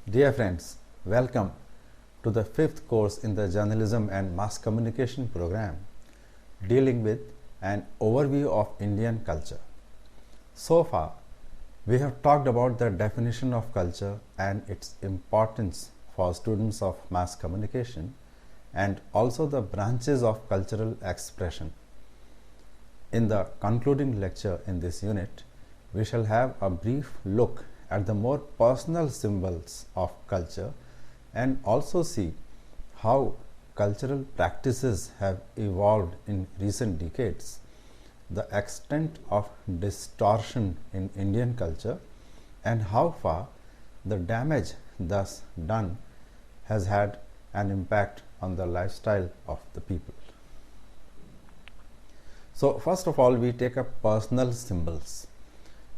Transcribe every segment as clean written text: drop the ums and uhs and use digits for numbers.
Dear friends, welcome to the fifth course in the Journalism and Mass Communication program dealing with an overview of Indian culture. So far, we have talked about the definition of culture and its importance for students of mass communication and also the branches of cultural expression. In the concluding lecture in this unit, we shall have a brief look at the more personal symbols of culture and also see how cultural practices have evolved in recent decades, the extent of distortion in Indian culture, and how far the damage thus done has had an impact on the lifestyle of the people. So, first of all, we take up personal symbols.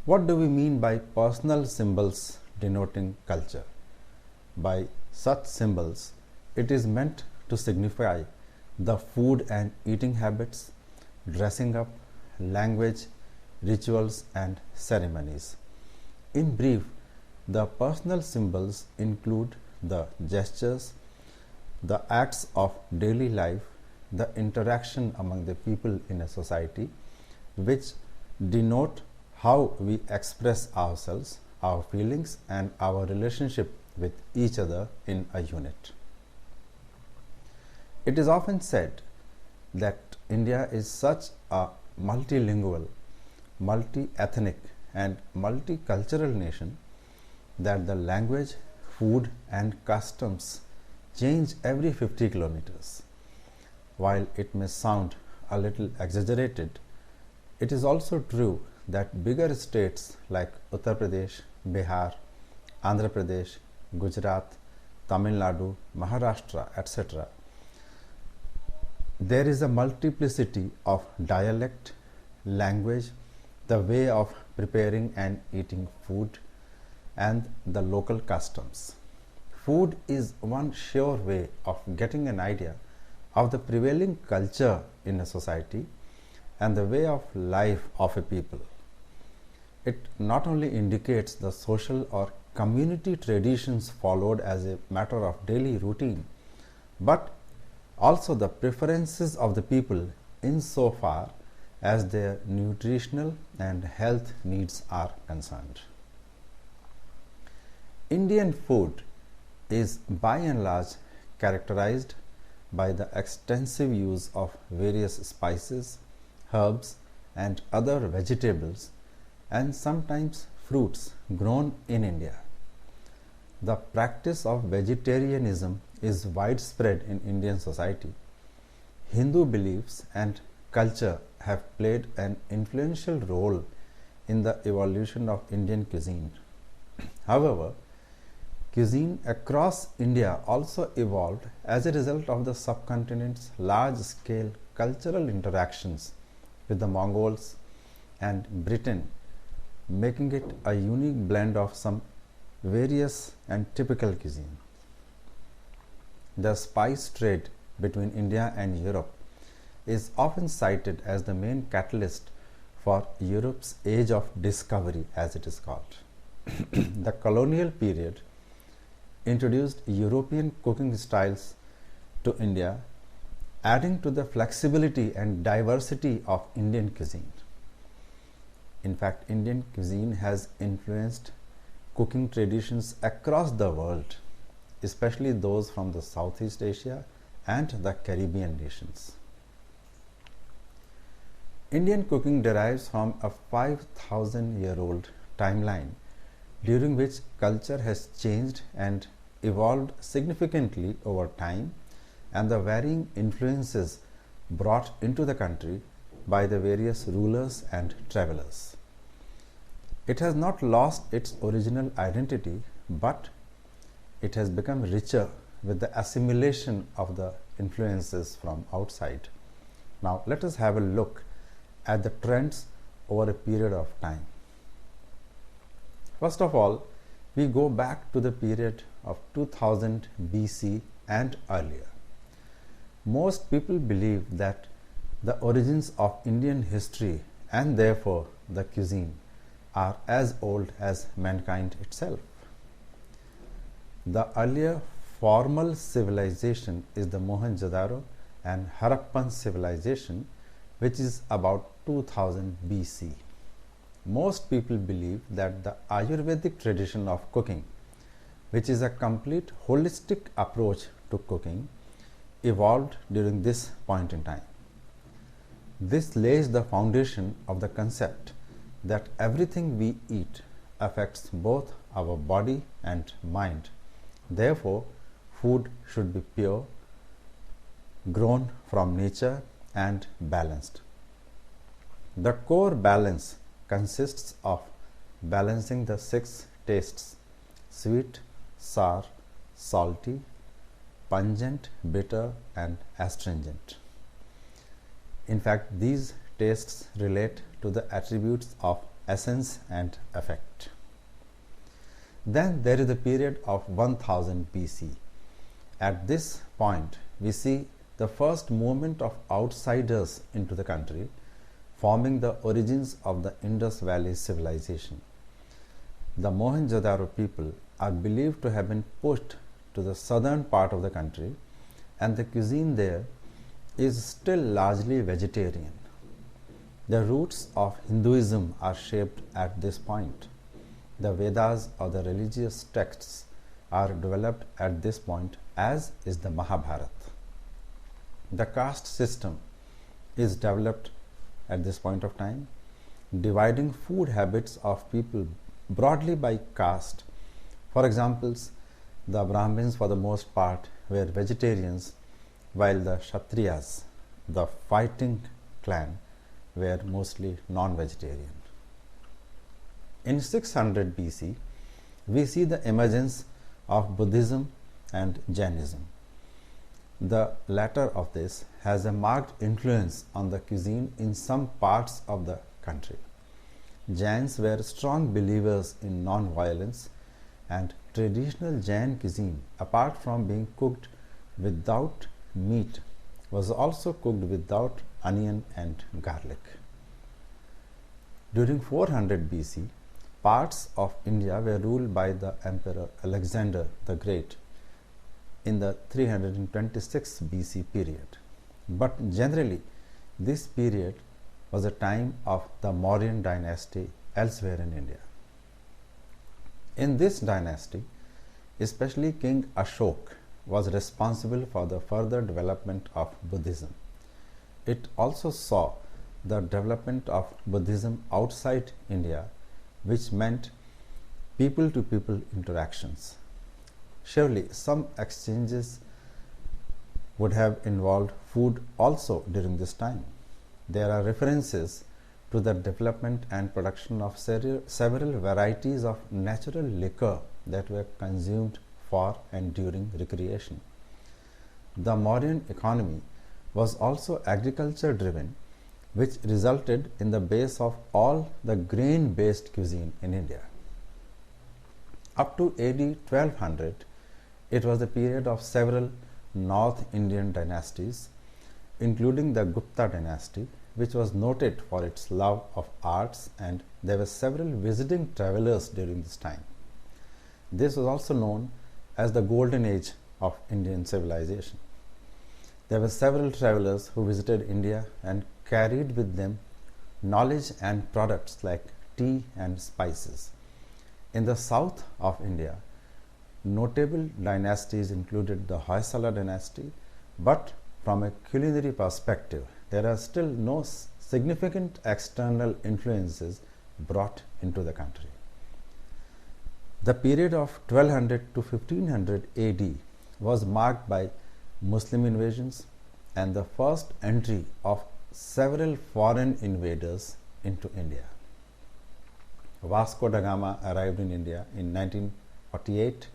What do we mean by personal symbols denoting culture? By such symbols, it is meant to signify the food and eating habits, dressing up, language, rituals, and ceremonies. In brief, the personal symbols include the gestures, the acts of daily life, the interaction among the people in a society, which denote how we express ourselves, our feelings, and our relationship with each other in a unit. It is often said that India is such a multilingual, multi-ethnic, and multicultural nation that the language, food, and customs change every 50 kilometers. While it may sound a little exaggerated, it is also true that bigger states like Uttar Pradesh, Bihar, Andhra Pradesh, Gujarat, Tamil Nadu, Maharashtra, etc., there is a multiplicity of dialect, language, the way of preparing and eating food, and the local customs. Food is one sure way of getting an idea of the prevailing culture in a society and the way of life of a people. It not only indicates the social or community traditions followed as a matter of daily routine, but also the preferences of the people insofar as their nutritional and health needs are concerned. Indian food is by and large characterized by the extensive use of various spices, herbs, and other vegetables and sometimes fruits grown in India. The practice of vegetarianism is widespread in Indian society. Hindu beliefs and culture have played an influential role in the evolution of Indian cuisine. However, cuisine across India also evolved as a result of the subcontinent's large-scale cultural interactions with the Mongols and Britain, making it a unique blend of some various and typical cuisine. The spice trade between India and Europe is often cited as the main catalyst for Europe's age of discovery, as it is called. The colonial period introduced European cooking styles to India, adding to the flexibility and diversity of Indian cuisine. In fact, Indian cuisine has influenced cooking traditions across the world, especially those from the Southeast Asia and the Caribbean nations. Indian cooking derives from a 5,000-year-old timeline during which culture has changed and evolved significantly over time, and the varying influences brought into the country by the various rulers and travelers. It has not lost its original identity, but it has become richer with the assimilation of the influences from outside. Now, let us have a look at the trends over a period of time. First of all, we go back to the period of 2000 BC and earlier. Most people believe that the origins of Indian history and therefore the cuisine are as old as mankind itself. The earlier formal civilization is the Mohenjo-daro and Harappan civilization, which is about 2000 BC. Most people believe that the Ayurvedic tradition of cooking, which is a complete holistic approach to cooking, evolved during this point in time. This lays the foundation of the concept that everything we eat affects both our body and mind. Therefore, food should be pure, grown from nature, and balanced. The core balance consists of balancing the 6 tastes: sweet, sour, salty, pungent, bitter, and astringent. In fact, these tastes relate to the attributes of essence and effect. Then there is the period of 1000 BC. At this point, we see the first movement of outsiders into the country, forming the origins of the Indus Valley civilization. The Mohenjo-daro people are believed to have been pushed to the southern part of the country, and the cuisine there is still largely vegetarian. The roots of Hinduism are shaped at this point. The Vedas, or the religious texts, are developed at this point, as is the Mahabharata. The caste system is developed at this point of time, dividing food habits of people broadly by caste. For example, the Brahmins for the most part were vegetarians, while the Kshatriyas, the fighting clan, were mostly non-vegetarian. In 600 BC, we see the emergence of Buddhism and Jainism. The latter of this has a marked influence on the cuisine in some parts of the country. Jains were strong believers in non-violence, and traditional Jain cuisine, apart from being cooked without meat, was also cooked without onion and garlic. During 400 BC, parts of India were ruled by the Emperor Alexander the Great in the 326 BC period. But generally, this period was a time of the Mauryan dynasty elsewhere in India. In this dynasty, especially King Ashok was responsible for the further development of Buddhism. It also saw the development of Buddhism outside India, which meant people-to-people interactions. Surely some exchanges would have involved food also during this time. There are references to the development and production of several varieties of natural liquor that were consumed for and during recreation. The Mauryan economy was also agriculture driven, which resulted in the base of all the grain based cuisine in India. Up to AD 1200, it was the period of several North Indian dynasties, including the Gupta dynasty, which was noted for its love of arts, and there were several visiting travelers during this time. This was also known as the Golden Age of Indian civilization. There were several travelers who visited India and carried with them knowledge and products like tea and spices. In the south of India, notable dynasties included the Hoysala dynasty, but from a culinary perspective, there are still no significant external influences brought into the country. The period of 1200 to 1500 AD was marked by Muslim invasions and the first entry of several foreign invaders into India. Vasco da Gama arrived in India in 1248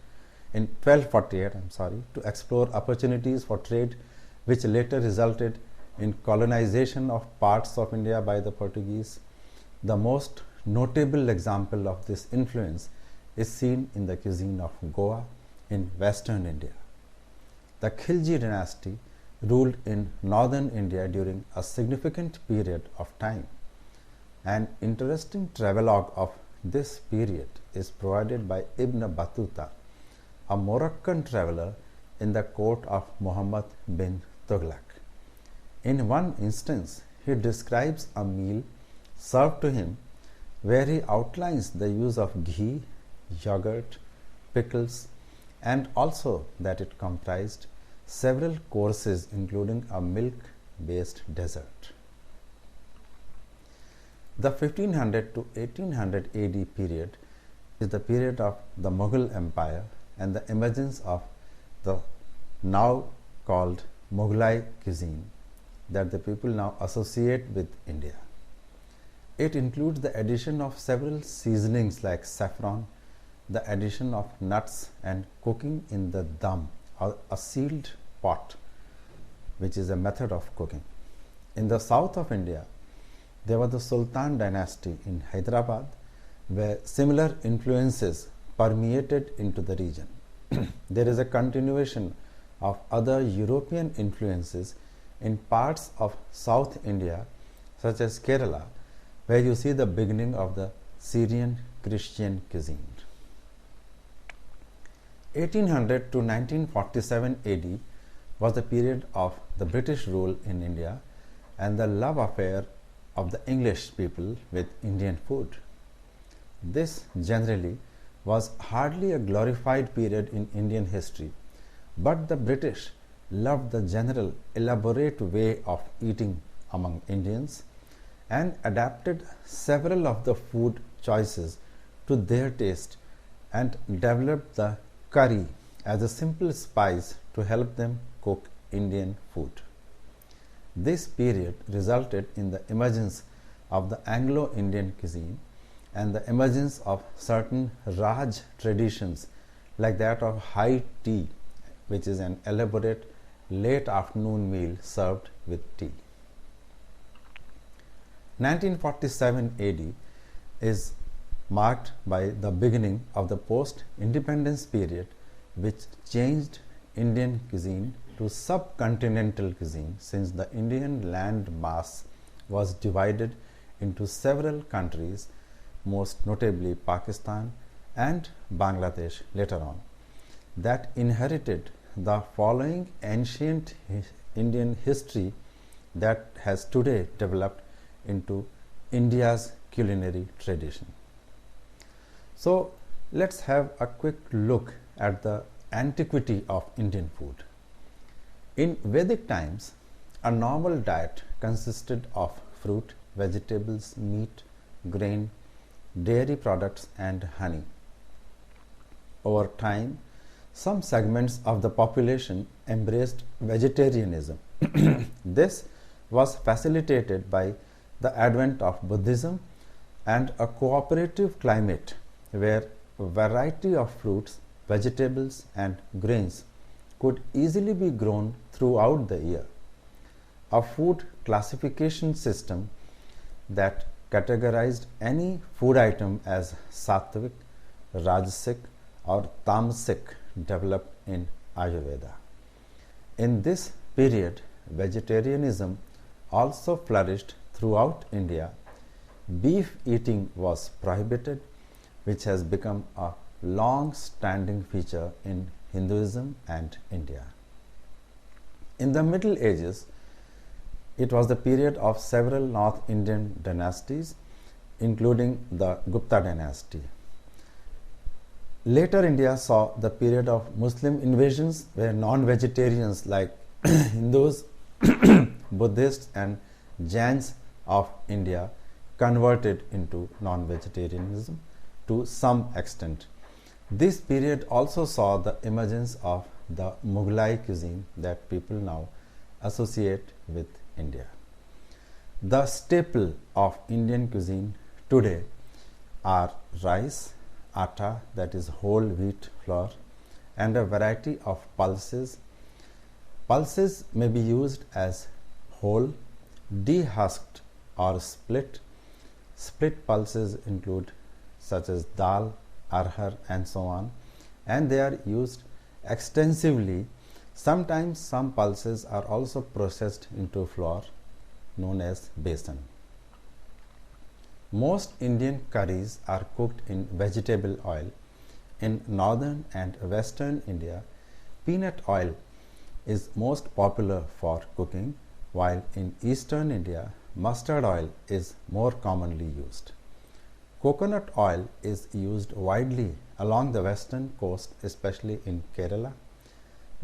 to explore opportunities for trade, which later resulted in colonization of parts of India by the Portuguese. The most notable example of this influence is seen in the cuisine of Goa in western India. The Khilji dynasty ruled in northern India during a significant period of time. An interesting travelogue of this period is provided by Ibn Battuta, a Moroccan traveler in the court of Muhammad bin Tughlaq. In one instance, he describes a meal served to him where he outlines the use of ghee, yogurt, pickles, and also that it comprised several courses including a milk-based dessert. The 1500 to 1800 AD period is the period of the Mughal Empire and the emergence of the now called Mughlai cuisine that the people now associate with India. It includes the addition of several seasonings like saffron, the addition of nuts, and cooking in the dum, or a sealed pot, which is a method of cooking. In the south of India, there was the Sultan dynasty in Hyderabad, where similar influences permeated into the region. There is a continuation of other European influences in parts of South India, such as Kerala, where you see the beginning of the Syrian Christian cuisine. 1800 to 1947 AD was the period of the British rule in India and the love affair of the English people with Indian food. This generally was hardly a glorified period in Indian history, but the British loved the general elaborate way of eating among Indians and adapted several of the food choices to their taste and developed the curry as a simple spice to help them cook Indian food. This period resulted in the emergence of the Anglo-Indian cuisine and the emergence of certain Raj traditions like that of high tea, which is an elaborate late afternoon meal served with tea. 1947 AD is marked by the beginning of the post-independence period, which changed Indian cuisine to subcontinental cuisine, since the Indian land mass was divided into several countries, most notably Pakistan and Bangladesh later on, that inherited the following ancient Indian history that has today developed into India's culinary tradition. So let's have a quick look at the antiquity of Indian food. In Vedic times, a normal diet consisted of fruit, vegetables, meat, grain, dairy products, and honey. Over time, some segments of the population embraced vegetarianism. This was facilitated by the advent of Buddhism and a cooperative climate where a variety of fruits, vegetables, and grains could easily be grown throughout the year. A food classification system that categorized any food item as sattvic, rajasic, or tamasic developed in Ayurveda. In this period, vegetarianism also flourished throughout India. Beef eating was prohibited, which has become a long-standing feature in Hinduism and India. In the Middle Ages, it was the period of several North Indian dynasties, including the Gupta dynasty. Later, India saw the period of Muslim invasions where non-vegetarians like Hindus, Buddhists, and Jains of India converted into non-vegetarianism to some extent. This period also saw the emergence of the Mughlai cuisine that people now associate with India. The staple of Indian cuisine today are rice, atta, that is whole wheat flour, and a variety of pulses. Pulses may be used as whole, dehusked, or split. Split pulses include such as dal, arhar, and so on, and they are used extensively. Sometimes some pulses are also processed into flour known as besan. Most Indian curries are cooked in vegetable oil. In northern and western India, peanut oil is most popular for cooking, while in eastern India, mustard oil is more commonly used. Coconut oil is used widely along the western coast, especially in Kerala.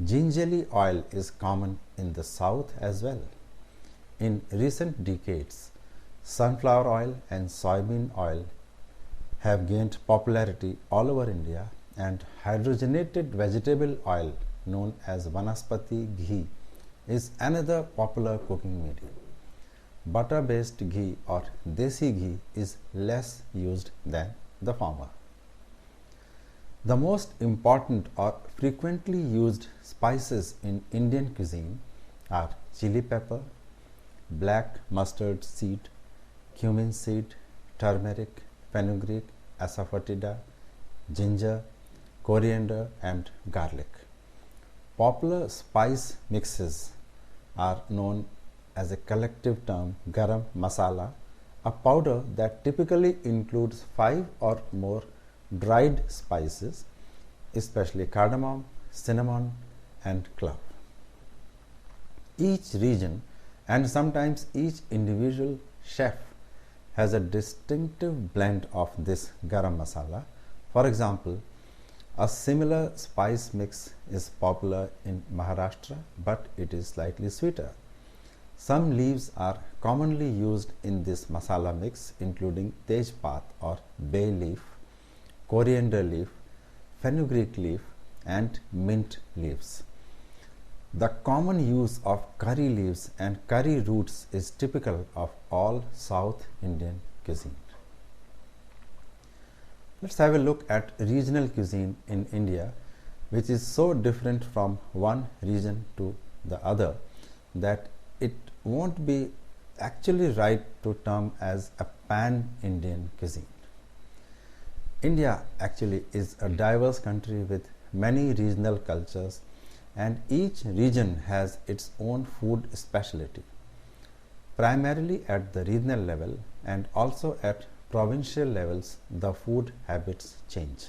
Gingerly oil is common in the south as well. In recent decades, sunflower oil and soybean oil have gained popularity all over India, and hydrogenated vegetable oil known as vanaspati ghee is another popular cooking medium. Butter-based ghee or desi ghee is less used than the former. The most important or frequently used spices in Indian cuisine are chili pepper, black mustard seed, cumin seed, turmeric, fenugreek, asafoetida, ginger, coriander, and garlic. Popular spice mixes are known as a collective term garam masala, a powder that typically includes 5 or more dried spices, especially cardamom, cinnamon, and clove. Each region and sometimes each individual chef has a distinctive blend of this garam masala. For example, a similar spice mix is popular in Maharashtra, but it is slightly sweeter. Some leaves are commonly used in this masala mix, including tejpat or bay leaf, coriander leaf, fenugreek leaf, and mint leaves. The common use of curry leaves and curry roots is typical of all South Indian cuisine. Let's have a look at regional cuisine in India, which is so different from one region to the other that it won't be actually right to term as a pan-Indian cuisine. India actually is a diverse country with many regional cultures, and each region has its own food specialty. Primarily at the regional level and also at provincial levels, the food habits change.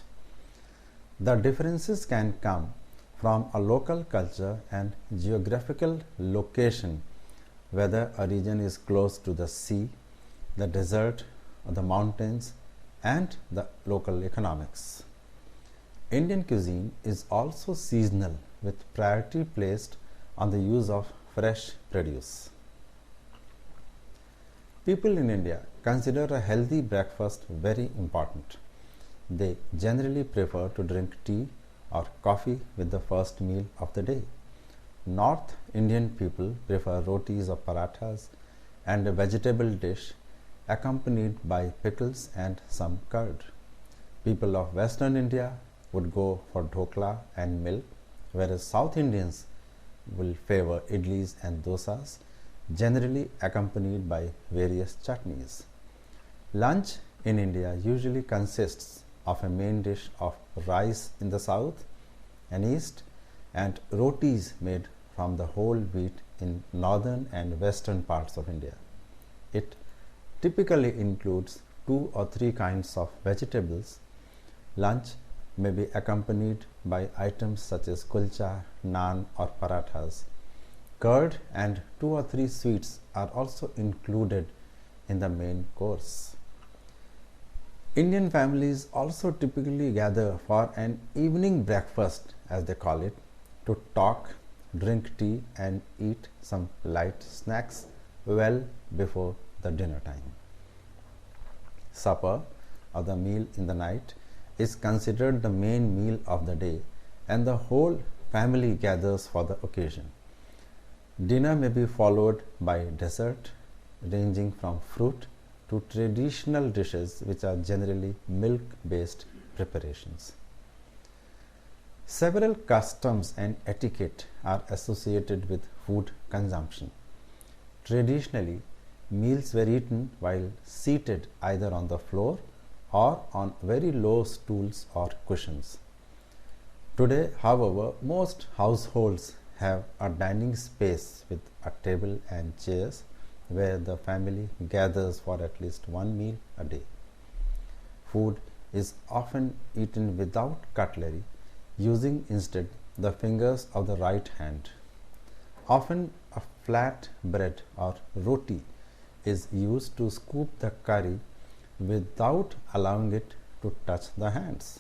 The differences can come from a local culture and geographical location, whether a region is close to the sea, the desert, or the mountains, and the local economics. Indian cuisine is also seasonal, with priority placed on the use of fresh produce. People in India consider a healthy breakfast very important. They generally prefer to drink tea or coffee with the first meal of the day. North Indian people prefer rotis or parathas and a vegetable dish accompanied by pickles and some curd. People of Western India would go for dhokla and milk, whereas South Indians will favor idlis and dosas, generally accompanied by various chutneys. Lunch in India usually consists of a main dish of rice in the south and east and rotis made from the whole wheat in northern and western parts of India. It typically includes 2 or 3 kinds of vegetables. Lunch may be accompanied by items such as kulcha, naan, or parathas. Curd and 2 or 3 sweets are also included in the main course. Indian families also typically gather for an evening breakfast, as they call it, to talk, drink tea, and eat some light snacks well before the dinner time. Supper, or the meal in the night, is considered the main meal of the day, and the whole family gathers for the occasion. Dinner may be followed by dessert, ranging from fruit to traditional dishes, which are generally milk-based preparations. Several customs and etiquette are associated with food consumption. Traditionally, meals were eaten while seated either on the floor or on very low stools or cushions. Today, however, most households have a dining space with a table and chairs where the family gathers for at least one meal a day. Food is often eaten without cutlery, using instead the fingers of the right hand. Often a flat bread or roti is used to scoop the curry without allowing it to touch the hands.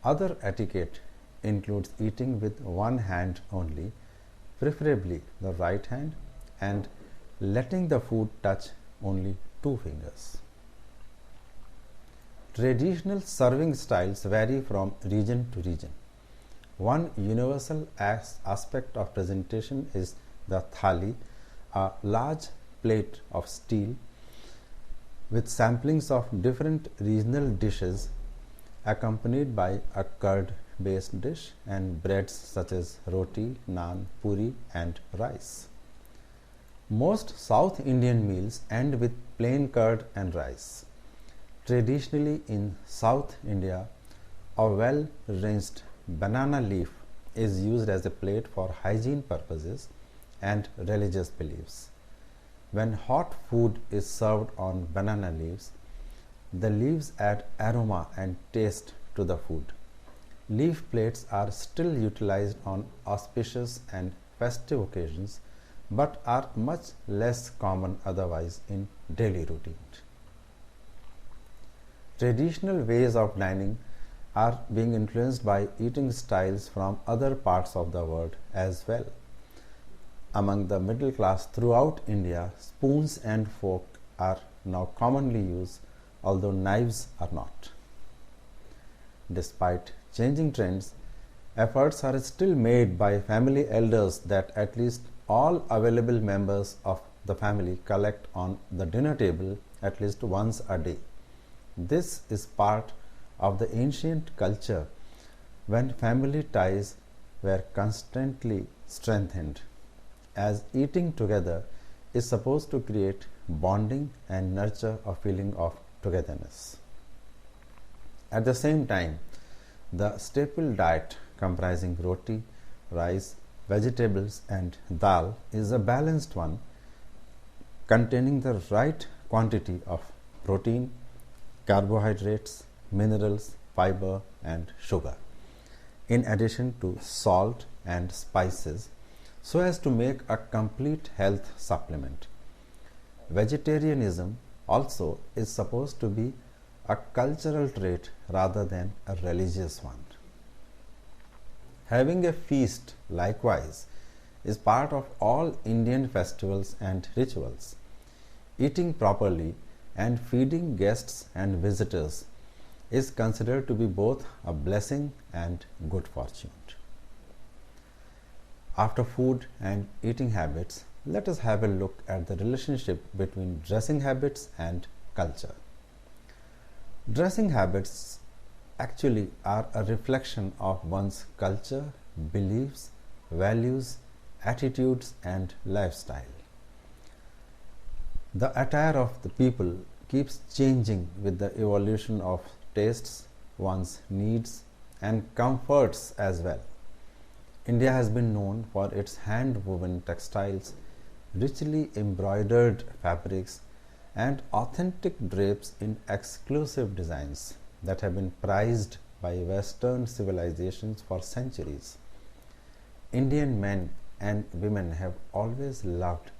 Other etiquette includes eating with one hand only, preferably the right hand, and letting the food touch only two fingers. Traditional serving styles vary from region to region. One universal aspect of presentation is the thali, a large plate of steel with samplings of different regional dishes accompanied by a curd based dish and breads such as roti, naan, puri, and rice. Most South Indian meals end with plain curd and rice. Traditionally in South India, a well rinsed banana leaf is used as a plate for hygiene purposes and religious beliefs. When hot food is served on banana leaves, the leaves add aroma and taste to the food. Leaf plates are still utilized on auspicious and festive occasions, but are much less common otherwise in daily routine. Traditional ways of dining are being influenced by eating styles from other parts of the world as well. Among the middle class throughout India, spoons and forks are now commonly used, although knives are not. Despite changing trends, efforts are still made by family elders that at least all available members of the family collect on the dinner table at least once a day. This is part of the ancient culture when family ties were constantly strengthened, as eating together is supposed to create bonding and nurture a feeling of togetherness. At the same time, the staple diet comprising roti, rice, vegetables, and dal is a balanced one containing the right quantity of protein, carbohydrates, minerals, fiber, and sugar, in addition to salt and spices, so as to make a complete health supplement. Vegetarianism also is supposed to be a cultural trait rather than a religious one. Having a feast, likewise, is part of all Indian festivals and rituals. Eating properly and feeding guests and visitors is considered to be both a blessing and good fortune. After food and eating habits, let us have a look at the relationship between dressing habits and culture. Dressing habits actually are a reflection of one's culture, beliefs, values, attitudes, and lifestyle. The attire of the people keeps changing with the evolution of tastes, one's needs, and comforts as well. India has been known for its hand-woven textiles, richly embroidered fabrics, and authentic drapes in exclusive designs that have been prized by Western civilizations for centuries. Indian men and women have always loved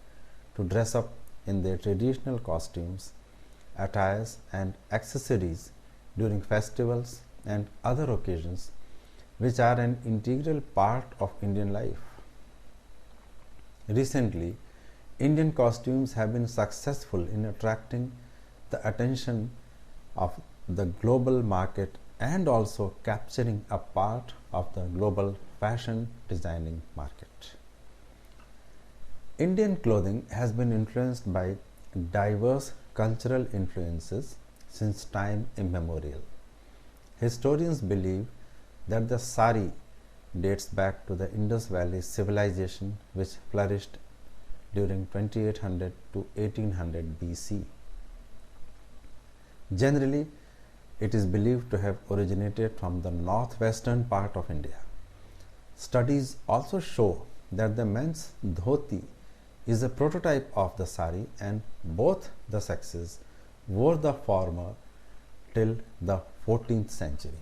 to dress up in their traditional costumes, attires, and accessories during festivals and other occasions, which are an integral part of Indian life. Recently, Indian costumes have been successful in attracting the attention of the global market and also capturing a part of the global fashion designing market. Indian clothing has been influenced by diverse cultural influences since time immemorial. Historians believe that the saree dates back to the Indus Valley civilization, which flourished during 2800 to 1800 BC. Generally, it is believed to have originated from the northwestern part of India. Studies also show that the men's dhoti is a prototype of the saree, and both the sexes wore the former till the 14th century.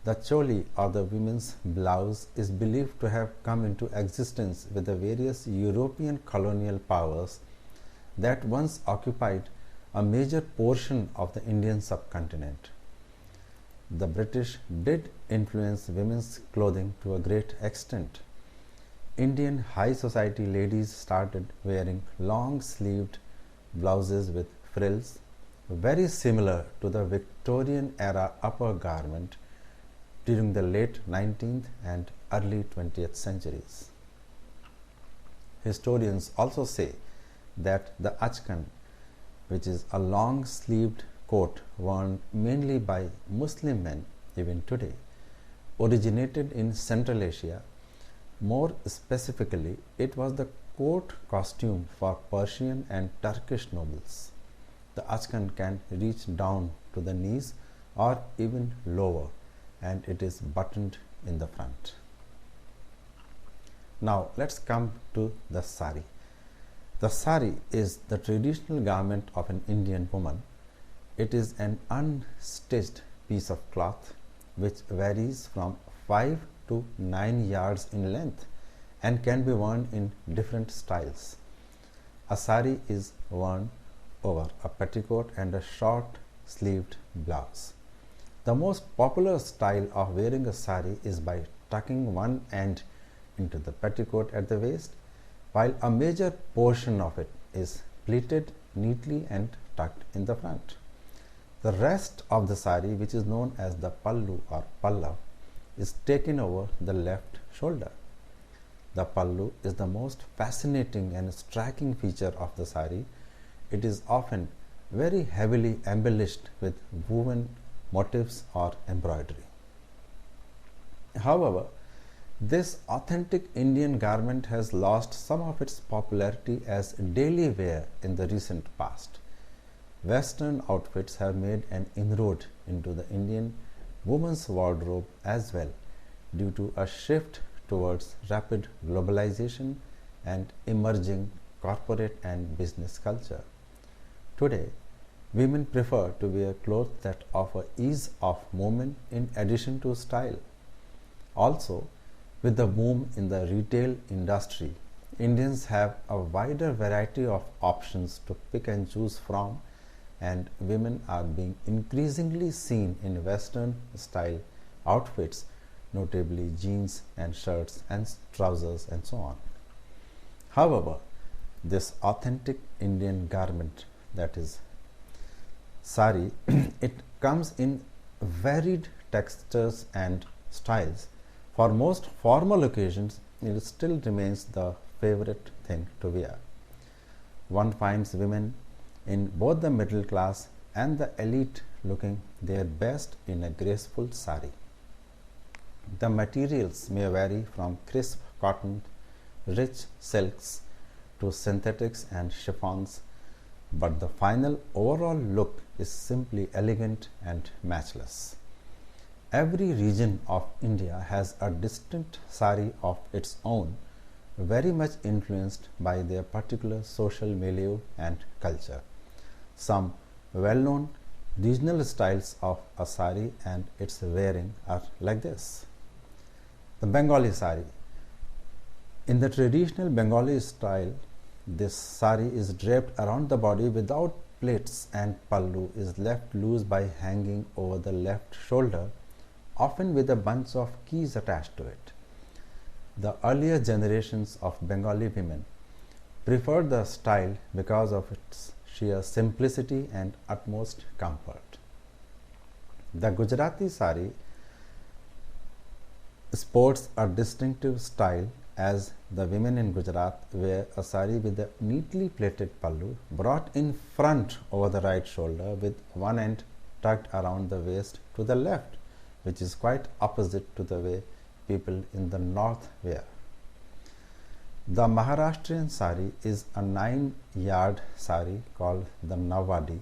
The choli, or the women's blouse, is believed to have come into existence with the various European colonial powers that once occupied a major portion of the Indian subcontinent. The British did influence women's clothing to a great extent. Indian high society ladies started wearing long-sleeved blouses with frills, very similar to the Victorian era upper garment during the late 19th and early 20th centuries. Historians also say that the achkan, which is a long-sleeved coat worn mainly by Muslim men even today, originated in Central Asia. More specifically, it was the court costume for Persian and Turkish nobles. The achkan can reach down to the knees or even lower, and it is buttoned in the front. Now let's come to the saree. The saree is the traditional garment of an Indian woman. It is an unstitched piece of cloth which varies from 5 to 9 yards in length and can be worn in different styles. A saree is worn over a petticoat and a short sleeved blouse. The most popular style of wearing a saree is by tucking one end into the petticoat at the waist, while a major portion of it is pleated neatly and tucked in the front. The rest of the saree, which is known as the pallu or pallav, is taken over the left shoulder. The pallu is the most fascinating and striking feature of the saree. It is often very heavily embellished with woven motifs or embroidery. However, this authentic Indian garment has lost some of its popularity as daily wear in the recent past. Western outfits have made an inroad into the Indian woman's wardrobe as well, due to a shift towards rapid globalization and emerging corporate and business culture. Today, women prefer to wear clothes that offer ease of movement in addition to style. Also, with the boom in the retail industry, Indians have a wider variety of options to pick and choose from, and women are being increasingly seen in Western style outfits, notably jeans and shirts and trousers and so on. However, this authentic Indian garment, that is saree, it comes in varied textures and styles. For most formal occasions, it still remains the favorite thing to wear. One finds women in both the middle class and the elite looking their best in a graceful saree. The materials may vary from crisp cotton, rich silks to synthetics and chiffons, but the final overall look is simply elegant and matchless. Every region of India has a distinct saree of its own, very much influenced by their particular social milieu and culture. Some well-known regional styles of a saree and its wearing are like this. The Bengali saree. In the traditional Bengali style, this saree is draped around the body without plaits, and pallu is left loose by hanging over the left shoulder, often with a bunch of keys attached to it. The earlier generations of Bengali women preferred the style because of its sheer simplicity and utmost comfort. The Gujarati saree sports a distinctive style, as the women in Gujarat wear a saree with a neatly plaited pallu brought in front over the right shoulder, with one end tucked around the waist to the left, which is quite opposite to the way people in the north wear. The Maharashtrian saree is a 9-yard saree called the Nawadi.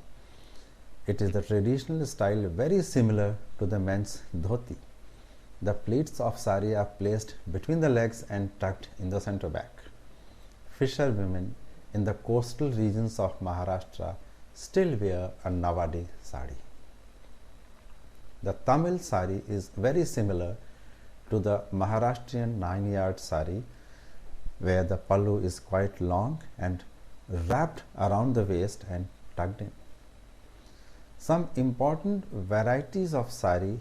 It is the traditional style very similar to the men's dhoti. The pleats of saree are placed between the legs and tucked in the center back. Fisher women in the coastal regions of Maharashtra still wear a Nawadi saree. The Tamil saree is very similar to the Maharashtrian 9-yard saree, where the pallu is quite long and wrapped around the waist and tucked in. Some important varieties of saree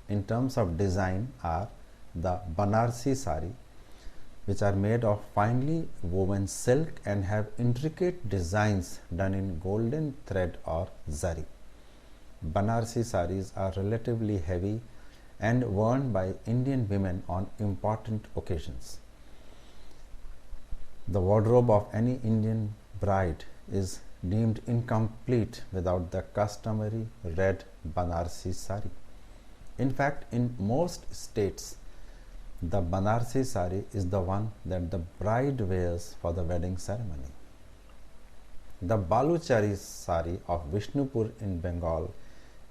in terms of design are the Banarsi saree, which are made of finely woven silk and have intricate designs done in golden thread or zari. Banarsi sarees are relatively heavy and worn by Indian women on important occasions. The wardrobe of any Indian bride is deemed incomplete without the customary red Banarsi saree. In fact, in most states, the Banarsi saree is the one that the bride wears for the wedding ceremony. The Baluchari saree of Vishnupur in Bengal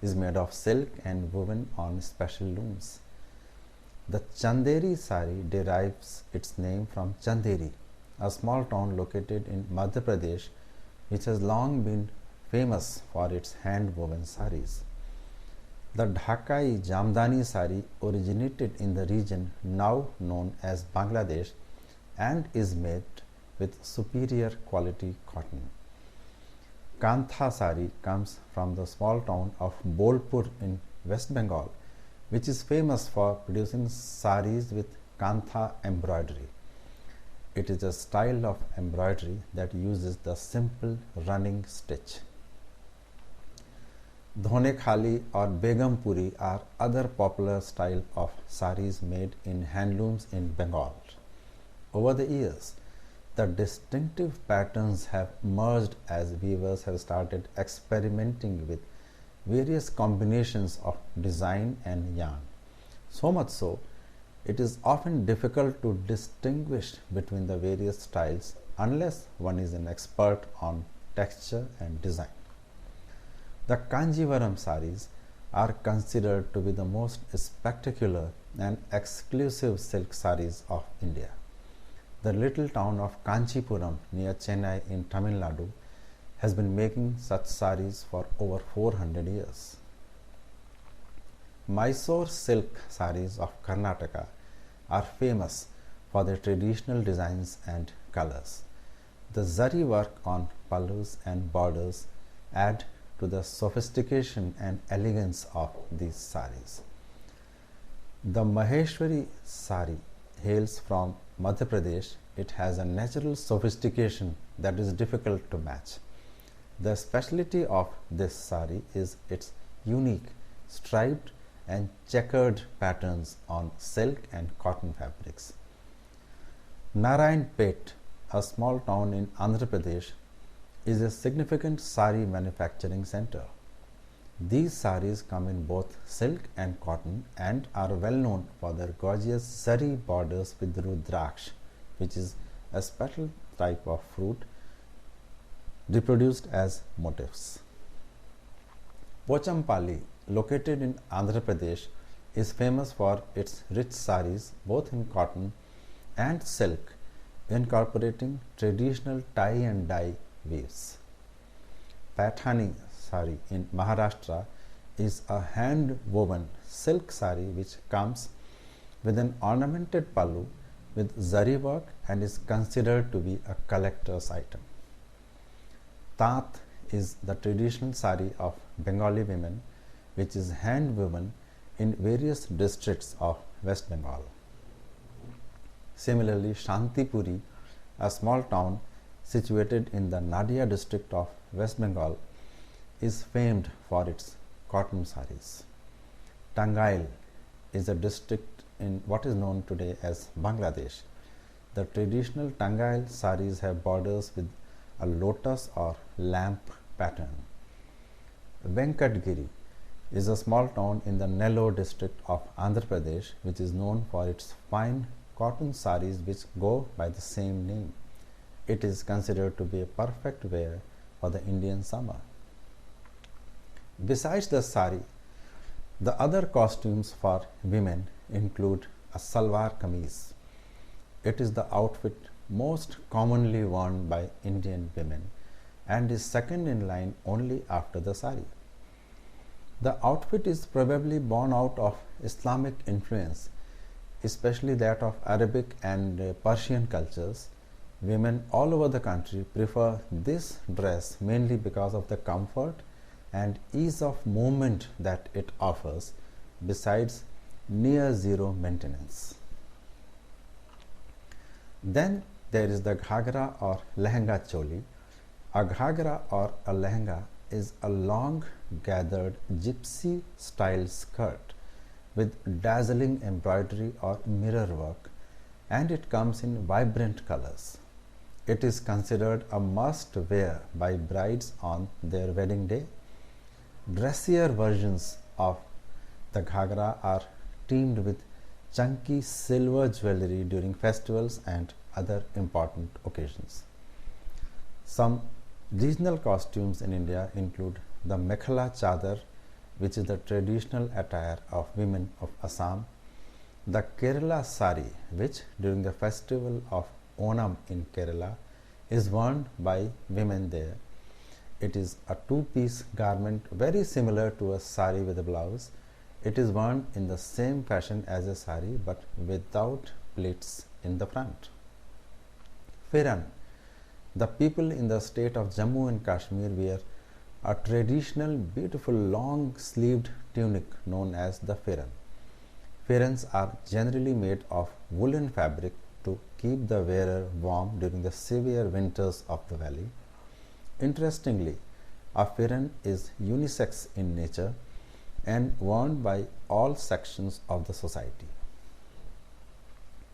is made of silk and woven on special looms. The Chanderi saree derives its name from Chanderi, a small town located in Madhya Pradesh, which has long been famous for its hand-woven sarees. The Dhakai Jamdani saree originated in the region now known as Bangladesh and is made with superior quality cotton. Kantha saree comes from the small town of Bolpur in West Bengal, which is famous for producing sarees with Kantha embroidery. It is a style of embroidery that uses the simple running stitch. Dhone Khali or Begum Puri are other popular style of sarees made in handlooms in Bengal. Over the years, the distinctive patterns have merged as weavers have started experimenting with various combinations of design and yarn. So much so, it is often difficult to distinguish between the various styles unless one is an expert on texture and design. The Kanjivaram sarees are considered to be the most spectacular and exclusive silk sarees of India. The little town of Kanchipuram near Chennai in Tamil Nadu has been making such sarees for over 400 years. Mysore silk sarees of Karnataka are famous for their traditional designs and colors. The zari work on pallus and borders add to the sophistication and elegance of these sarees. The Maheshwari saree hails from Madhya Pradesh. It has a natural sophistication that is difficult to match. The specialty of this saree is its unique striped and checkered patterns on silk and cotton fabrics. Narayanpet, a small town in Andhra Pradesh, is a significant saree manufacturing center. These sarees come in both silk and cotton and are well known for their gorgeous zari borders with rudraksh, which is a special type of fruit reproduced as motifs. Pochampally, located in Andhra Pradesh, is famous for its rich sarees both in cotton and silk, incorporating traditional tie and dye weaves. Pathani saree in Maharashtra is a hand-woven silk saree which comes with an ornamented pallu with zari work and is considered to be a collector's item. Tat is the traditional saree of Bengali women, which is hand-woven in various districts of West Bengal. Similarly, Shantipuri, a small town situated in the Nadia district of West Bengal, is famed for its cotton sarees. Tangail is a district in what is known today as Bangladesh. The traditional Tangail sarees have borders with a lotus or lamp pattern. Venkatgiri is a small town in the Nellore district of Andhra Pradesh, which is known for its fine cotton sarees which go by the same name. It is considered to be a perfect wear for the Indian summer. Besides the sari, the other costumes for women include a salwar kameez. It is the outfit most commonly worn by Indian women and is second in line only after the sari. The outfit is probably born out of Islamic influence, especially that of Arabic and Persian cultures. Women all over the country prefer this dress mainly because of the comfort and ease of movement that it offers, besides near zero maintenance. Then there is the ghagra or lehenga choli. A ghagra or a lehenga is a long gathered gypsy style skirt with dazzling embroidery or mirror work, and it comes in vibrant colors. It is considered a must wear by brides on their wedding day. Dressier versions of the ghagra are teamed with chunky silver jewelry during festivals and other important occasions. Some regional costumes in India include the mekhala chadar, which is the traditional attire of women of Assam, the Kerala saree, which during the festival of Onam in Kerala is worn by women there. It is a two-piece garment very similar to a saree with a blouse. It is worn in the same fashion as a saree but without pleats in the front. Firan. The people in the state of Jammu and Kashmir wear a traditional beautiful long-sleeved tunic known as the firan. Firans are generally made of woolen fabric to keep the wearer warm during the severe winters of the valley. Interestingly, a firan is unisex in nature and worn by all sections of the society.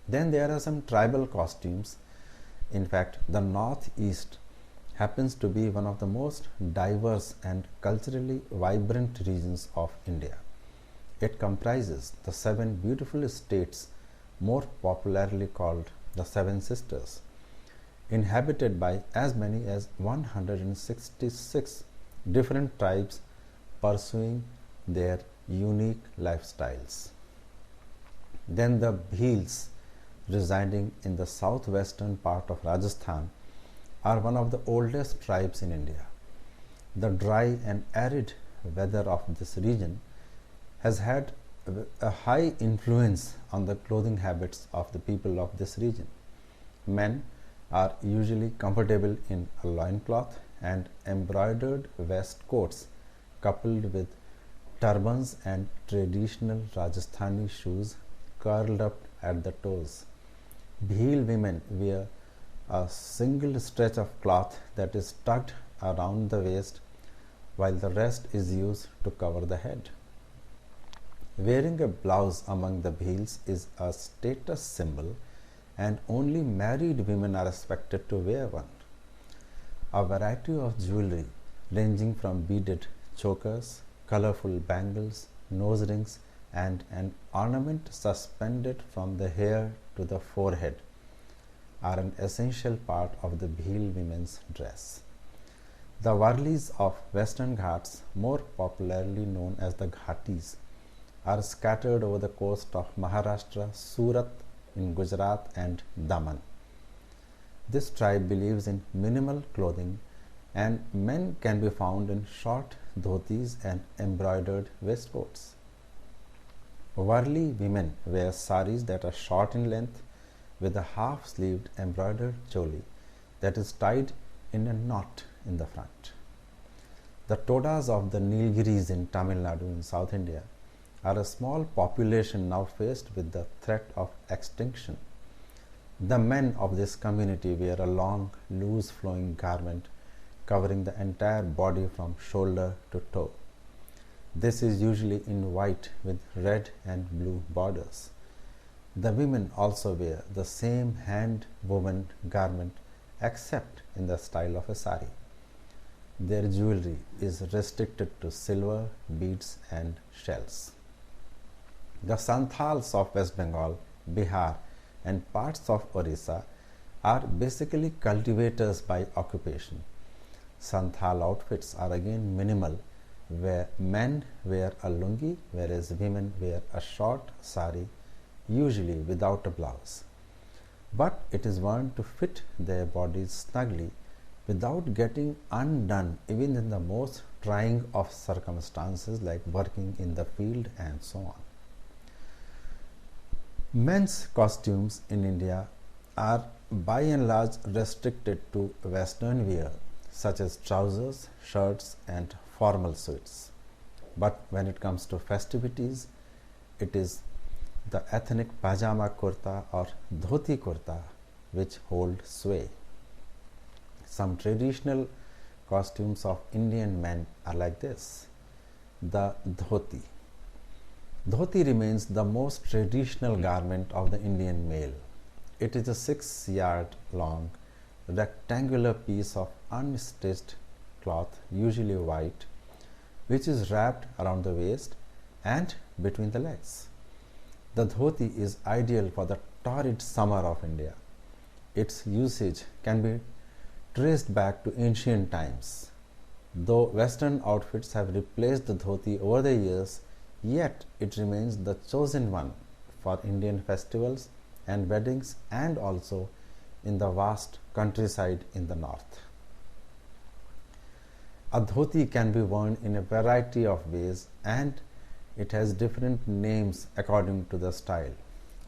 Then there are some tribal costumes. In fact, the Northeast happens to be one of the most diverse and culturally vibrant regions of India. It comprises the 7 beautiful states, more popularly called the Seven Sisters, inhabited by as many as 166 different tribes pursuing their unique lifestyles. Then the Bhils, residing in the southwestern part of Rajasthan, are one of the oldest tribes in India. The dry and arid weather of this region has had a high influence on the clothing habits of the people of this region. Men are usually comfortable in a loincloth and embroidered waistcoats coupled with turbans and traditional Rajasthani shoes curled up at the toes. Bhil women wear a single stretch of cloth that is tucked around the waist, while the rest is used to cover the head. Wearing a blouse among the Bhils is a status symbol, and only married women are expected to wear one. A variety of jewelry ranging from beaded chokers, colorful bangles, nose rings, and an ornament suspended from the hair to the forehead are an essential part of the Bhil women's dress. The Warlis of Western Ghats, more popularly known as the Ghatis, are scattered over the coast of Maharashtra, Surat in Gujarat, and Daman. This tribe believes in minimal clothing, and men can be found in short dhotis and embroidered waistcoats. Warli women wear sarees that are short in length with a half-sleeved embroidered choli that is tied in a knot in the front. The Todas of the Nilgiris in Tamil Nadu in South India are a small population now faced with the threat of extinction. The men of this community wear a long, loose-flowing garment covering the entire body from shoulder to toe. This is usually in white with red and blue borders. The women also wear the same hand-woven garment except in the style of a sari. Their jewelry is restricted to silver, beads, and shells. The Santals of West Bengal, Bihar, and parts of Orissa are basically cultivators by occupation. Santhal outfits are again minimal, where men wear a lungi whereas women wear a short sari, usually without a blouse. But it is worn to fit their bodies snugly without getting undone even in the most trying of circumstances like working in the field and so on. Men's costumes in India are by and large restricted to Western wear such as trousers, shirts and formal suits. But when it comes to festivities, it is the ethnic pajama kurta or dhoti kurta which hold sway. Some traditional costumes of Indian men are like this. The dhoti. Dhoti remains the most traditional garment of the Indian male. It is a 6-yard long rectangular piece of unstitched cloth, usually white, which is wrapped around the waist and between the legs. The dhoti is ideal for the torrid summer of India. Its usage can be traced back to ancient times. Though Western outfits have replaced the dhoti over the years, yet it remains the chosen one for Indian festivals and weddings and also in the vast countryside in the north. A dhoti can be worn in a variety of ways and it has different names according to the style.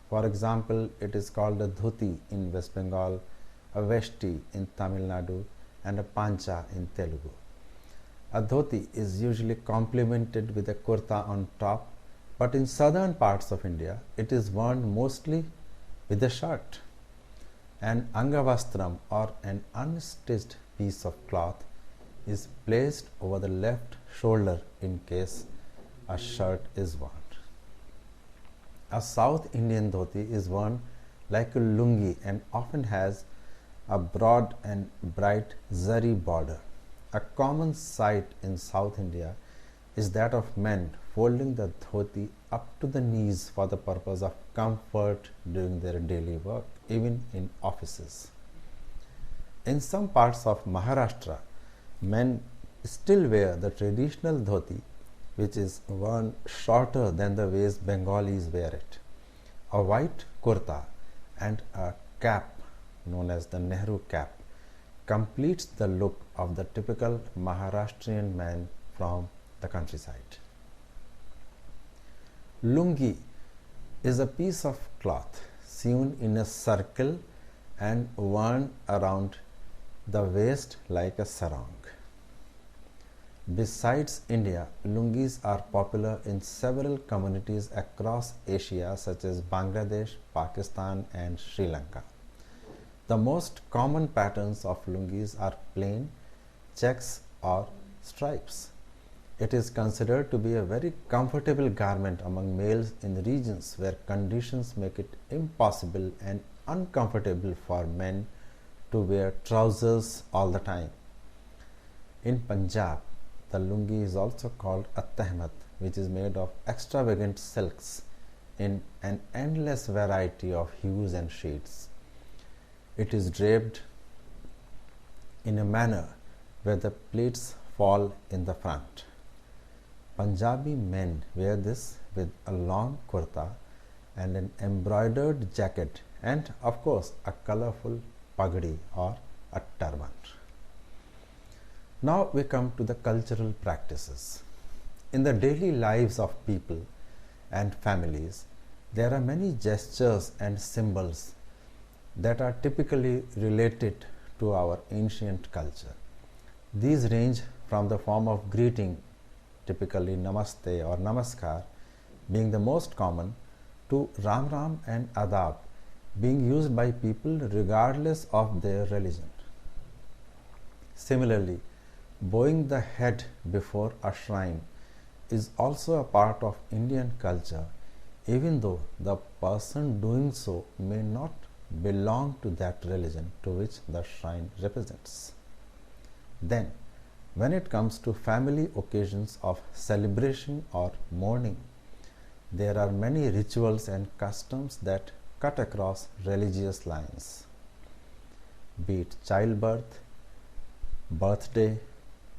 For example, it is called a dhoti in West Bengal, a veshti in Tamil Nadu and a pancha in Telugu. A dhoti is usually complemented with a kurta on top, but in southern parts of India, it is worn mostly with a shirt. An angavastram or an unstitched piece of cloth is placed over the left shoulder in case a shirt is worn. A South Indian dhoti is worn like a lungi and often has a broad and bright zari border. A common sight in South India is that of men folding the dhoti up to the knees for the purpose of comfort during their daily work, even in offices. In some parts of Maharashtra, men still wear the traditional dhoti, which is worn shorter than the ways Bengalis wear it. A white kurta and a cap known as the Nehru cap completes the look of the typical Maharashtrian man from the countryside. Lungi is a piece of cloth sewn in a circle and worn around the waist like a sarong. Besides India, lungis are popular in several communities across Asia such as Bangladesh, Pakistan and Sri Lanka. The most common patterns of lungis are plain, checks or stripes. It is considered to be a very comfortable garment among males in regions where conditions make it impossible and uncomfortable for men to wear trousers all the time. In Punjab, the lungi is also called a tehmat, which is made of extravagant silks in an endless variety of hues and shades. It is draped in a manner where the pleats fall in the front. Punjabi men wear this with a long kurta and an embroidered jacket and of course a colorful pagdi or a turban. Now we come to the cultural practices. In the daily lives of people and families, there are many gestures and symbols that are typically related to our ancient culture. These range from the form of greeting, typically namaste or namaskar, being the most common, to ram ram and adab, being used by people regardless of their religion. Similarly, bowing the head before a shrine is also a part of Indian culture, even though the person doing so may not belong to that religion to which the shrine represents. Then, when it comes to family occasions of celebration or mourning, there are many rituals and customs that cut across religious lines. Be it childbirth, birthday,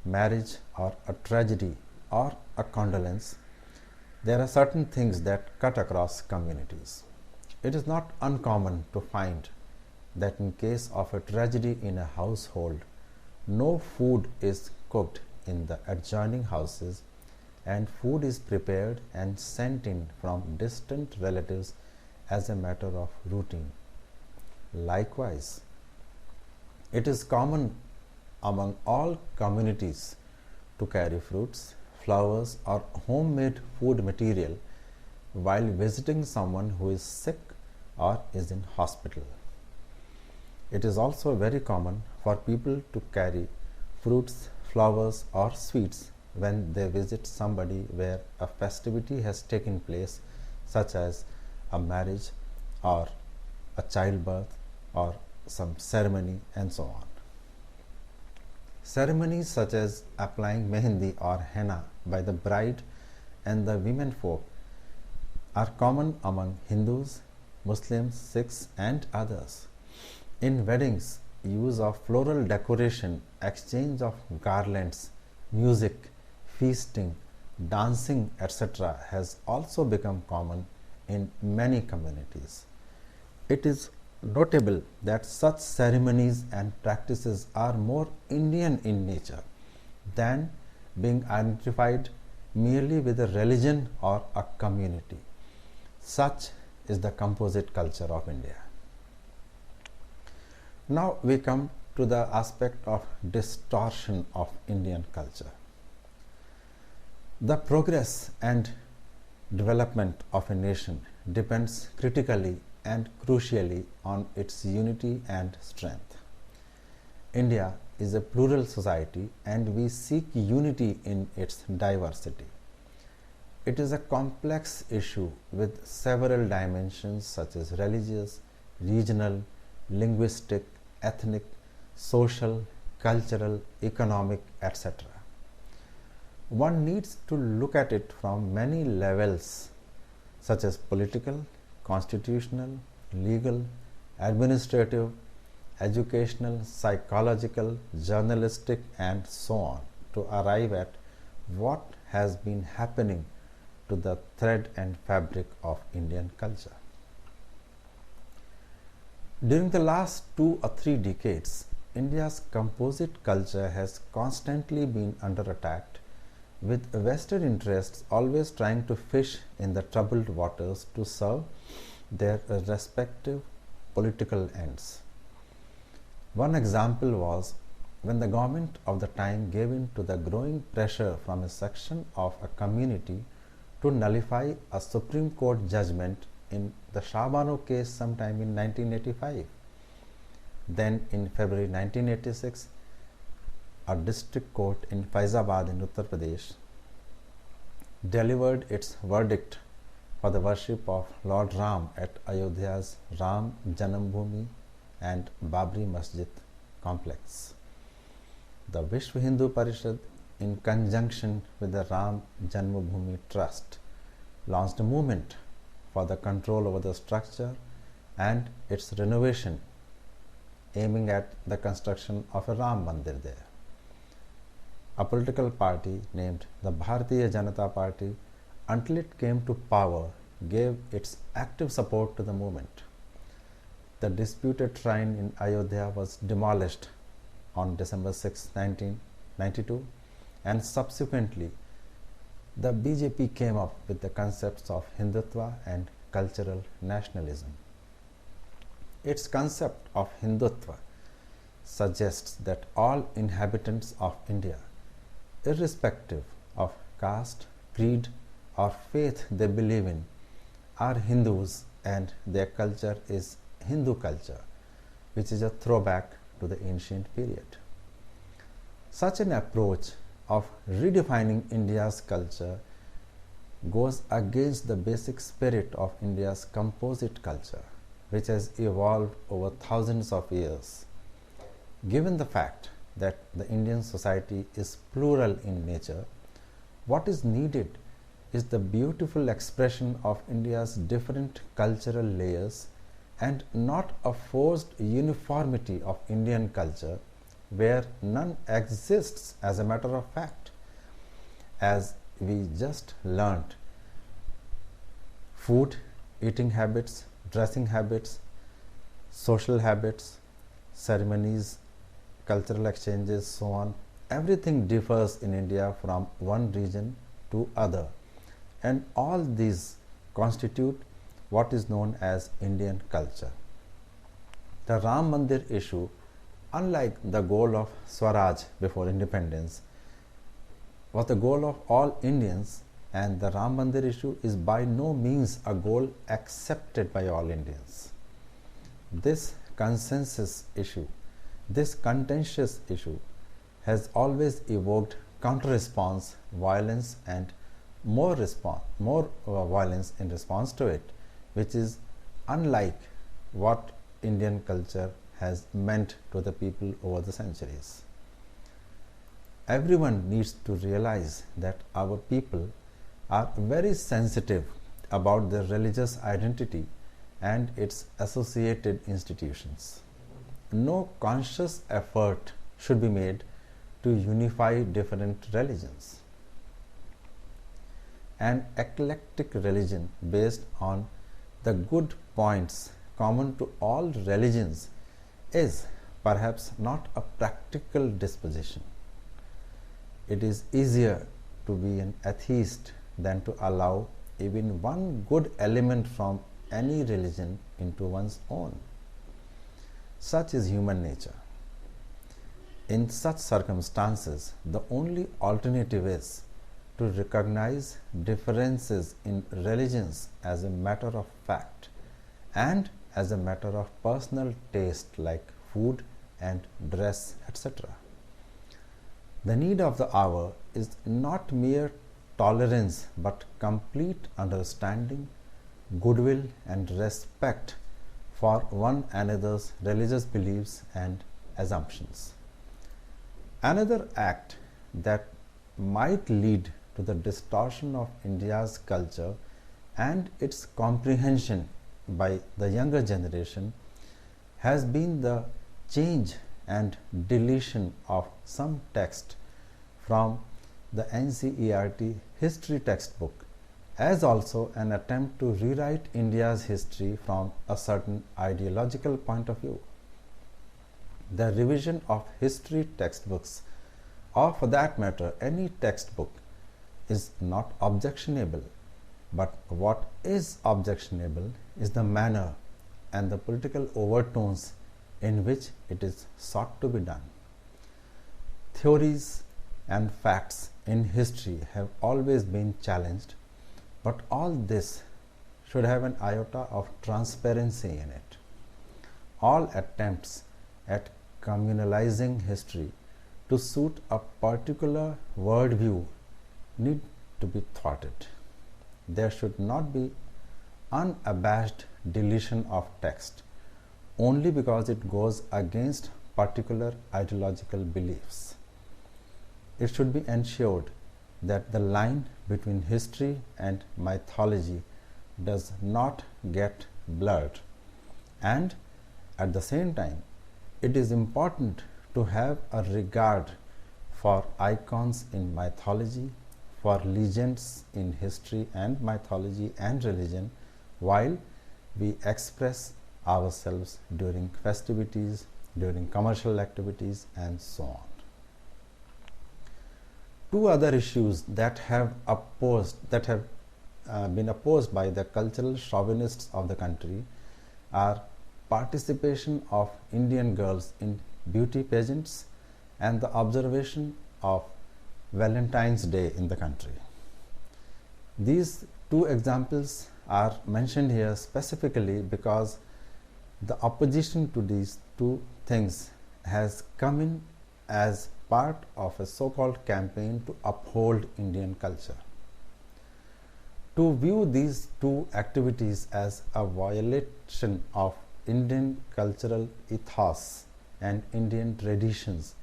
marriage or a tragedy or a condolence, there are certain things that cut across communities. It is not uncommon to find that in case of a tragedy in a household, No food is cooked in the adjoining houses, and food is prepared and sent in from distant relatives as a matter of routine. Likewise, it is common among all communities to carry fruits, flowers, or homemade food material while visiting someone who is sick or is in hospital. It is also very common for people to carry fruits, flowers, or sweets when they visit somebody where a festivity has taken place, such as a marriage or a childbirth or some ceremony, and so on. Ceremonies such as applying mehendi or henna by the bride and the women folk are common among Hindus, Muslims, Sikhs, and others. In weddings, use of floral decoration, exchange of garlands, music, feasting, dancing, etc. has also become common in many communities. It is notable that such ceremonies and practices are more Indian in nature than being identified merely with a religion or a community. Such is the composite culture of India. Now we come to the aspect of distortion of Indian culture. The progress and development of a nation depends critically and crucially on its unity and strength. India is a plural society and we seek unity in its diversity. It is a complex issue with several dimensions such as religious, regional, linguistic, ethnic, social, cultural, economic, etc. One needs to look at it from many levels such as political, constitutional, legal, administrative, educational, psychological, journalistic, and so on to arrive at what has been happening to the thread and fabric of Indian culture. During the last 2 or 3 decades, India's composite culture has constantly been under attack, with vested interests always trying to fish in the troubled waters to serve their respective political ends. One example was when the government of the time gave in to the growing pressure from a section of a community to nullify a Supreme Court judgment in the Shahbano case sometime in 1985. Then in February 1986, a district court in Faizabad in Uttar Pradesh delivered its verdict for the worship of Lord Ram at Ayodhya's Ram Janambhoomi and Babri Masjid complex. The Vishwa Hindu Parishad, in conjunction with the Ram Janmabhoomi Trust, launched a movement for the control over the structure and its renovation, aiming at the construction of a Ram Mandir there. A political party named the Bharatiya Janata Party, until it came to power, gave its active support to the movement. The disputed shrine in Ayodhya was demolished on December 6, 1992, and subsequently the BJP came up with the concepts of Hindutva and cultural nationalism. Its concept of Hindutva suggests that all inhabitants of India, irrespective of caste, creed, or faith they believe in, are Hindus and their culture is Hindu culture, which is a throwback to the ancient period. Such an approach of redefining India's culture goes against the basic spirit of India's composite culture, which has evolved over thousands of years. Given the fact that the Indian society is plural in nature, what is needed is the beautiful expression of India's different cultural layers and not a forced uniformity of Indian culture where none exists as a matter of fact. As we just learnt, food, eating habits, dressing habits, social habits, ceremonies, cultural exchanges, so on. Everything differs in India from one region to other, and all these constitute what is known as Indian culture. The Ram Mandir issue, unlike the goal of Swaraj before independence, was the goal of all Indians, and the Ram Mandir issue is by no means a goal accepted by all Indians. This consensus issue, this contentious issue, has always evoked counter-response, violence, and more violence in response to it, which is unlike what Indian culture has meant to the people over the centuries. Everyone needs to realize that our people are very sensitive about their religious identity and its associated institutions. No conscious effort should be made to unify different religions. An eclectic religion based on the good points common to all religions is perhaps not a practical disposition. It is easier to be an atheist than to allow even one good element from any religion into one's own. Such is human nature. In such circumstances, the only alternative is to recognize differences in religions as a matter of fact and as a matter of personal taste like food and dress, etc. The need of the hour is not mere tolerance but complete understanding, goodwill, and respect for one another's religious beliefs and assumptions. Another act that might lead to the distortion of India's culture and its comprehension by the younger generation has been the change and deletion of some text from the NCERT history textbook, as also an attempt to rewrite India's history from a certain ideological point of view. The revision of history textbooks, or for that matter any textbook, is not objectionable, but what is objectionable is the manner and the political overtones in which it is sought to be done. Theories and facts in history have always been challenged, but all this should have an iota of transparency in it. All attempts at communalizing history to suit a particular worldview need to be thwarted. There should not be unabashed deletion of text only because it goes against particular ideological beliefs. It should be ensured that the line between history and mythology does not get blurred, and at the same time it is important to have a regard for icons in mythology, for legends in history and mythology and religion, while we express ourselves during festivities, during commercial activities, and so on. Two other issues that have been opposed by the cultural chauvinists of the country are participation of Indian girls in beauty pageants and the observation of Valentine's Day in the country. These two examples are mentioned here specifically because the opposition to these two things has come in as part of a so-called campaign to uphold Indian culture. To view these two activities as a violation of Indian cultural ethos and Indian traditions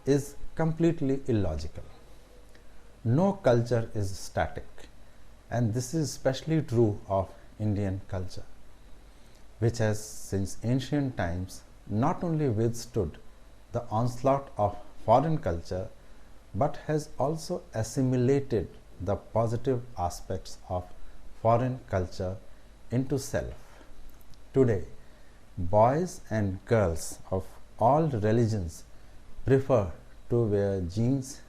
is completely illogical. No culture is static, and this is especially true of Indian culture, which has since ancient times not only withstood the onslaught of foreign culture but has also assimilated the positive aspects of foreign culture into self. Today, boys and girls of all religions prefer to wear jeans,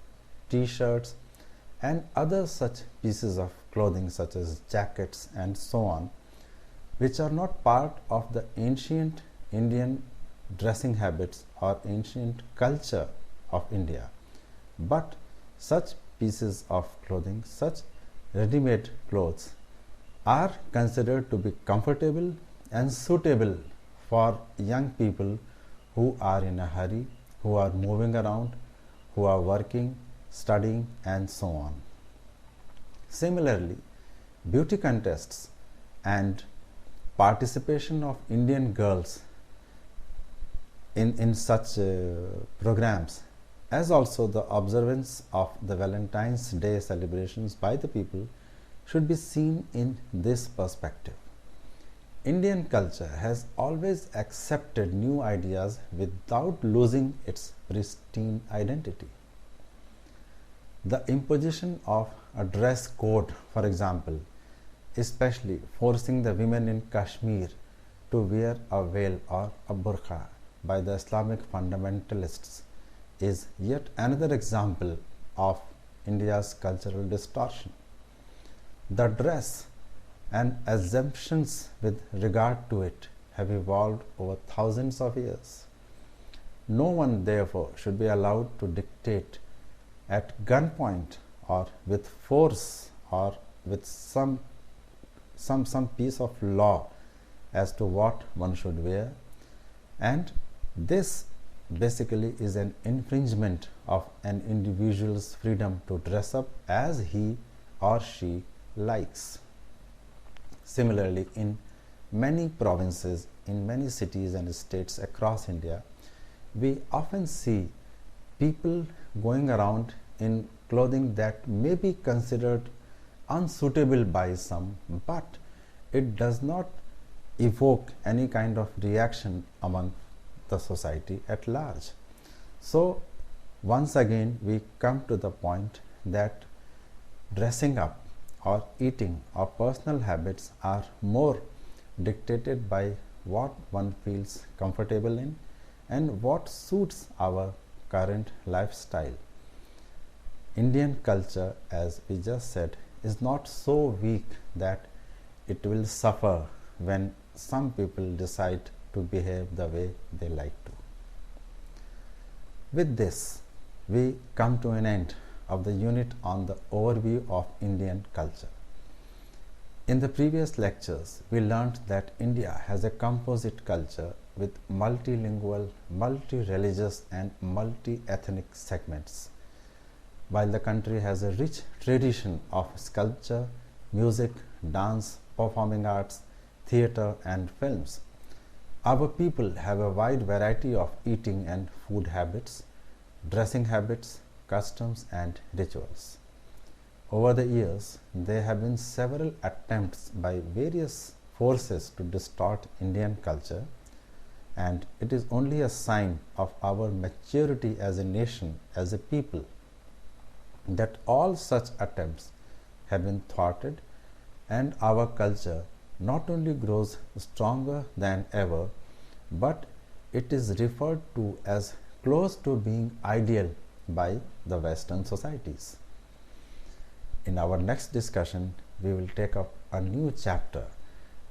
t-shirts and other such pieces of clothing such as jackets and so on, which are not part of the ancient Indian dressing habits or ancient culture of India, but such pieces of clothing, such ready-made clothes are considered to be comfortable and suitable for young people who are in a hurry, who are moving around, who are working, studying and so on. Similarly, beauty contests and participation of Indian girls in such programs, as also the observance of the Valentine's Day celebrations by the people, should be seen in this perspective. Indian culture has always accepted new ideas without losing its pristine identity. The imposition of a dress code, for example, especially forcing the women in Kashmir to wear a veil or a burqa by the Islamic fundamentalists, is yet another example of India's cultural distortion. The dress and assumptions with regard to it have evolved over thousands of years. No one, therefore, should be allowed to dictate at gunpoint or with force or with some piece of law as to what one should wear, and this basically is an infringement of an individual's freedom to dress up as he or she likes. Similarly, in many provinces, in many cities and states across India, we often see people going around in clothing that may be considered unsuitable by some, but it does not evoke any kind of reaction among the society at large. So, once again, we come to the point that dressing up or eating or personal habits are more dictated by what one feels comfortable in and what suits our current lifestyle. Indian culture, as we just said, is not so weak that it will suffer when some people decide to behave the way they like to. With this, we come to an end of the unit on the overview of Indian culture. In the previous lectures, we learnt that India has a composite culture with multilingual, multi-religious and multi-ethnic segments. While the country has a rich tradition of sculpture, music, dance, performing arts, theatre and films, our people have a wide variety of eating and food habits, dressing habits, customs and rituals. Over the years, there have been several attempts by various forces to distort Indian culture, and it is only a sign of our maturity as a nation, as a people, that all such attempts have been thwarted and our culture not only grows stronger than ever, but it is referred to as close to being ideal by the Western societies. In our next discussion, we will take up a new chapter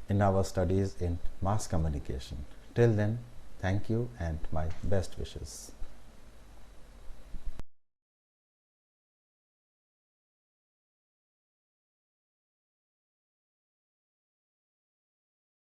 in our studies in mass communication. Till then, thank you and my best wishes.